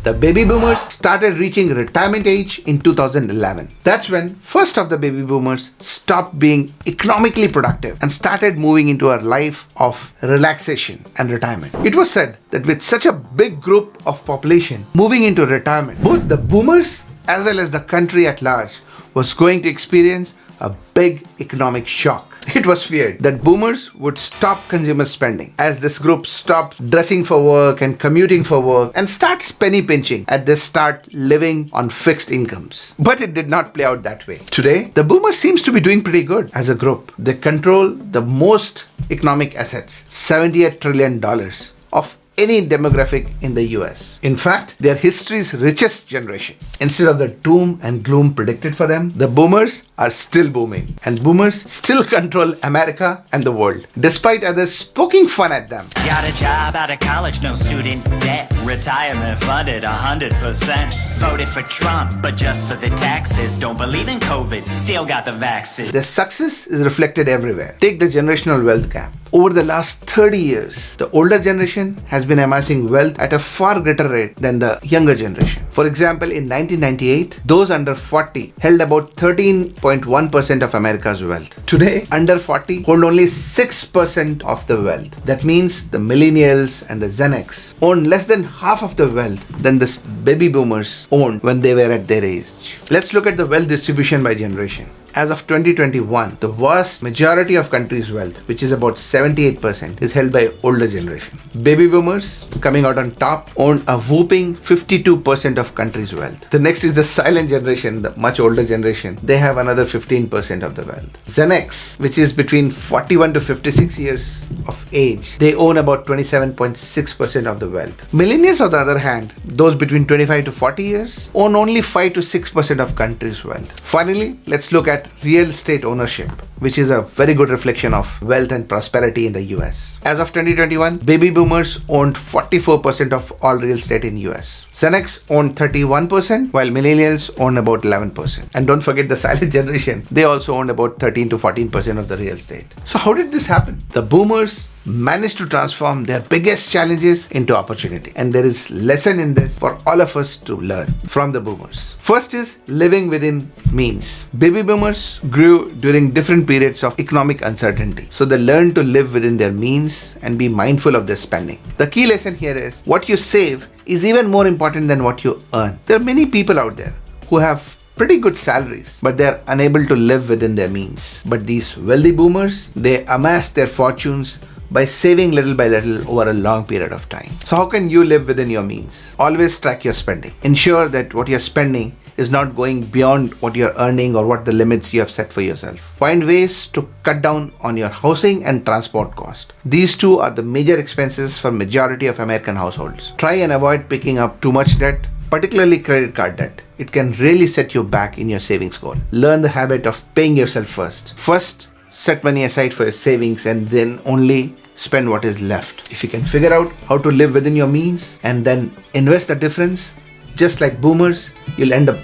The baby boomers started reaching retirement age in 2011. That's when first of the baby boomers stopped being economically productive and started moving into a life of relaxation and retirement. It was said that with such a big group of population moving into retirement, both the boomers as well as the country at large was going to experience a big economic shock. It was feared that boomers would stop consumer spending as this group stopped dressing for work and commuting for work and starts penny pinching as they start living on fixed incomes. But it did not play out that way. Today, the boomers seems to be doing pretty good as a group. They control the most economic assets, $78 trillion of any demographic in the US. In fact, they are history's richest generation. Instead of the doom and gloom predicted for them, the boomers are still booming. And boomers still control America and the world, despite others poking fun at them. Got a job out of college, no student debt. Retirement funded 100%. Voted for Trump, but just for the taxes. Don't believe in COVID, still got the vaccine. Their success is reflected everywhere. Take the generational wealth gap. Over the last 30 years, the older generation has been amassing wealth at a far greater rate than the younger generation. For example, in 1998, those under 40 held about 13.1% of America's wealth. Today, under 40 hold only 6% of the wealth. That means the millennials and the Gen X own less than half of the wealth than the baby boomers owned when they were at their age. Let's look at the wealth distribution by generation. As of 2021, the vast majority of countries' wealth, which is about 78%, is held by older generation. Baby boomers, coming out on top, own a whopping 52% of countries' wealth. The next is the silent generation, the much older generation. They have another 15% of the wealth. Gen X, which is between 41 to 56 years of age, they own about 27.6% of the wealth. Millennials, on the other hand, those between 25 to 40 years, own only 5 to 6% of countries' wealth. Finally, let's look at real estate ownership, which is a very good reflection of wealth and prosperity in the US. As of 2021, baby boomers owned 44% of all real estate in US. Gen X owned 31%, while millennials own about 11%. And don't forget the silent generation, they also owned about 13 to 14% of the real estate. So how did this happen? The boomers managed to transform their biggest challenges into opportunity. And there is lesson in this for all of us to learn from the boomers. First is living within means. Baby boomers grew during different periods of economic uncertainty. So they learned to live within their means and be mindful of their spending. The key lesson here is what you save is even more important than what you earn. There are many people out there who have pretty good salaries, but they are unable to live within their means. But these wealthy boomers, they amass their fortunes by saving little by little over a long period of time. So how can you live within your means? Always track your spending. Ensure that what you're spending is not going beyond what you're earning or what the limits you have set for yourself. Find ways to cut down on your housing and transport cost. These two are the major expenses for majority of American households. Try and avoid picking up too much debt, particularly credit card debt. It can really set you back in your savings goal. Learn the habit of paying yourself first. First, set money aside for your savings and then only spend what is left. If you can figure out how to live within your means and then invest the difference, just like boomers, you'll end up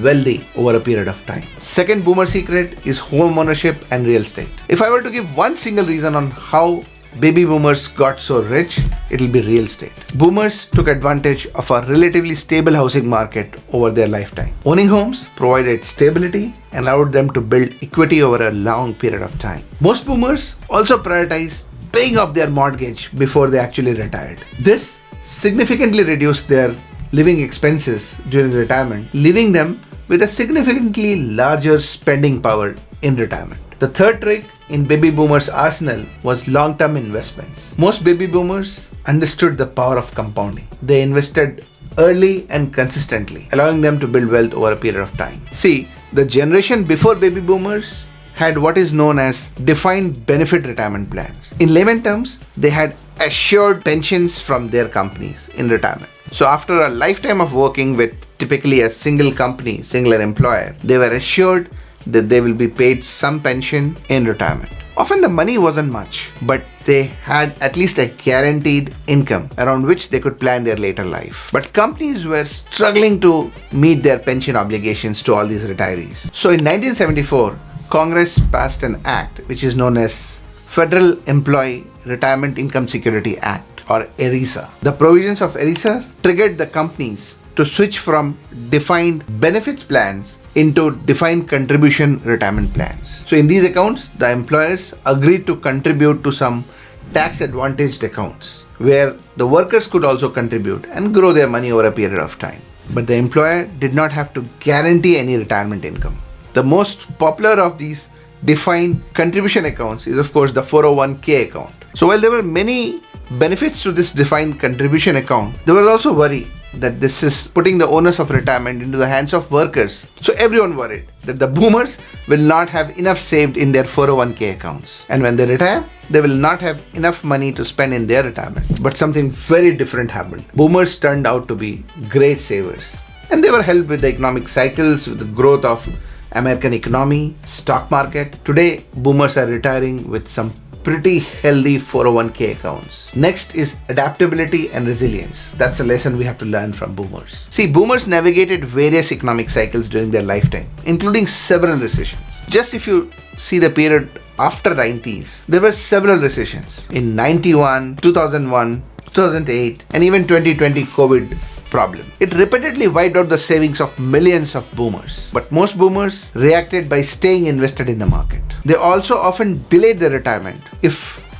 wealthy over a period of time. Second boomer secret is home ownership and real estate. If I were to give one single reason on how baby boomers got so rich, it'll be real estate. Boomers took advantage of a relatively stable housing market over their lifetime. Owning homes provided stability and allowed them to build equity over a long period of time. Most boomers also prioritized paying off their mortgage before they actually retired. This significantly reduced their living expenses during retirement, leaving them with a significantly larger spending power in retirement. The third trick in baby boomers' arsenal was long-term investments. Most baby boomers understood the power of compounding. They invested early and consistently, allowing them to build wealth over a period of time. See, the generation before baby boomers had what is known as defined benefit retirement plans. In layman terms, they had assured pensions from their companies in retirement. So after a lifetime of working with typically a single company, singular employer, they were assured that they will be paid some pension in retirement. Often the money wasn't much, but they had at least a guaranteed income around which they could plan their later life. But companies were struggling to meet their pension obligations to all these retirees. So in 1974, Congress passed an act which is known as Federal Employee Retirement Income Security Act, or ERISA. The provisions of ERISA triggered the companies to switch from defined benefits plans into defined contribution retirement plans. So in these accounts, the employers agreed to contribute to some tax advantaged accounts where the workers could also contribute and grow their money over a period of time. But the employer did not have to guarantee any retirement income. The most popular of these defined contribution accounts is of course the 401k account. So while there were many benefits to this defined contribution account, there was also worry that this is putting the onus of retirement into the hands of workers. So everyone worried that the boomers will not have enough saved in their 401k accounts. And when they retire, they will not have enough money to spend in their retirement. But something very different happened. Boomers turned out to be great savers. And they were helped with the economic cycles, with the growth of American economy, stock market. Today, boomers are retiring with some pretty healthy 401k accounts. Next is adaptability and resilience. That's a lesson we have to learn from boomers. See, boomers navigated various economic cycles during their lifetime, including several recessions. Just if you see the period after 90s, there were several recessions in 91, 2001, 2008, and even 2020 COVID problem. It repeatedly wiped out the savings of millions of boomers. But most boomers reacted by staying invested in the market. They also often delayed their retirement if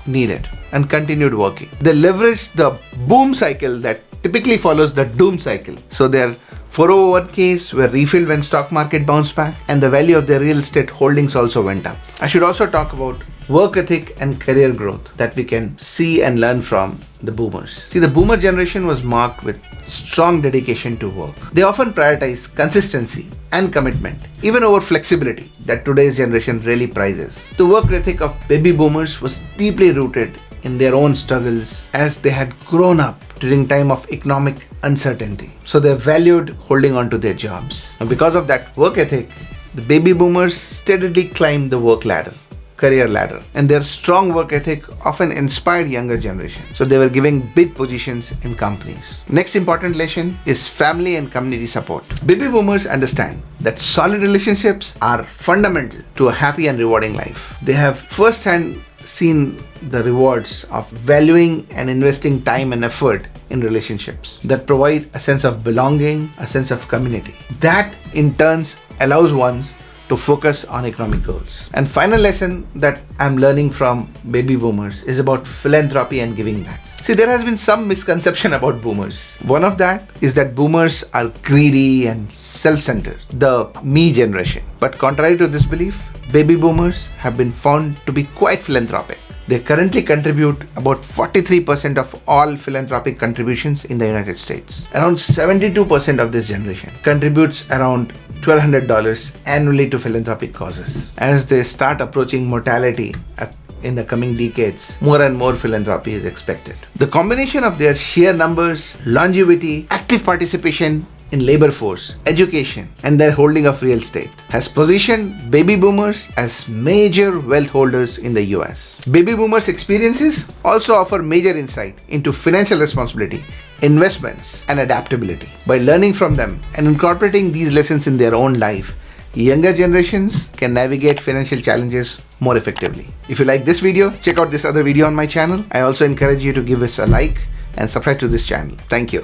needed and continued working. They leveraged the boom cycle that typically follows the doom cycle. So their 401ks were refilled when stock market bounced back and the value of their real estate holdings also went up. I should also talk about work ethic and career growth that we can see and learn from the boomers. See, the boomer generation was marked with strong dedication to work. They often prioritize consistency and commitment, even over flexibility that today's generation really prizes. The work ethic of baby boomers was deeply rooted in their own struggles as they had grown up during time of economic uncertainty. So they valued holding on to their jobs. And because of that work ethic, the baby boomers steadily climbed the career ladder, and their strong work ethic often inspired younger generation. So they were giving big positions in companies. Next important lesson is family and community support. Baby boomers understand that solid relationships are fundamental to a happy and rewarding life. They have firsthand seen the rewards of valuing and investing time and effort in relationships that provide a sense of belonging, a sense of community. That in turn allows one to focus on economic goals. And final lesson that I'm learning from baby boomers is about philanthropy and giving back. See, there has been some misconception about boomers. One of that is that boomers are greedy and self-centered, the me generation. But contrary to this belief, baby boomers have been found to be quite philanthropic. They currently contribute about 43% of all philanthropic contributions in the United States. Around 72% of this generation contributes around $1,200 annually to philanthropic causes. As they start approaching mortality in the coming decades, more and more philanthropy is expected. The combination of their sheer numbers, longevity, active participation in labor force, education, and their holding of real estate has positioned baby boomers as major wealth holders in the US. Baby boomers' experiences also offer major insight into financial responsibility, investments, and adaptability. By learning from them and incorporating these lessons in their own life, younger generations can navigate financial challenges more effectively. If you like this video, check out this other video on my channel. I also encourage you to give us a like and subscribe to this channel. Thank you.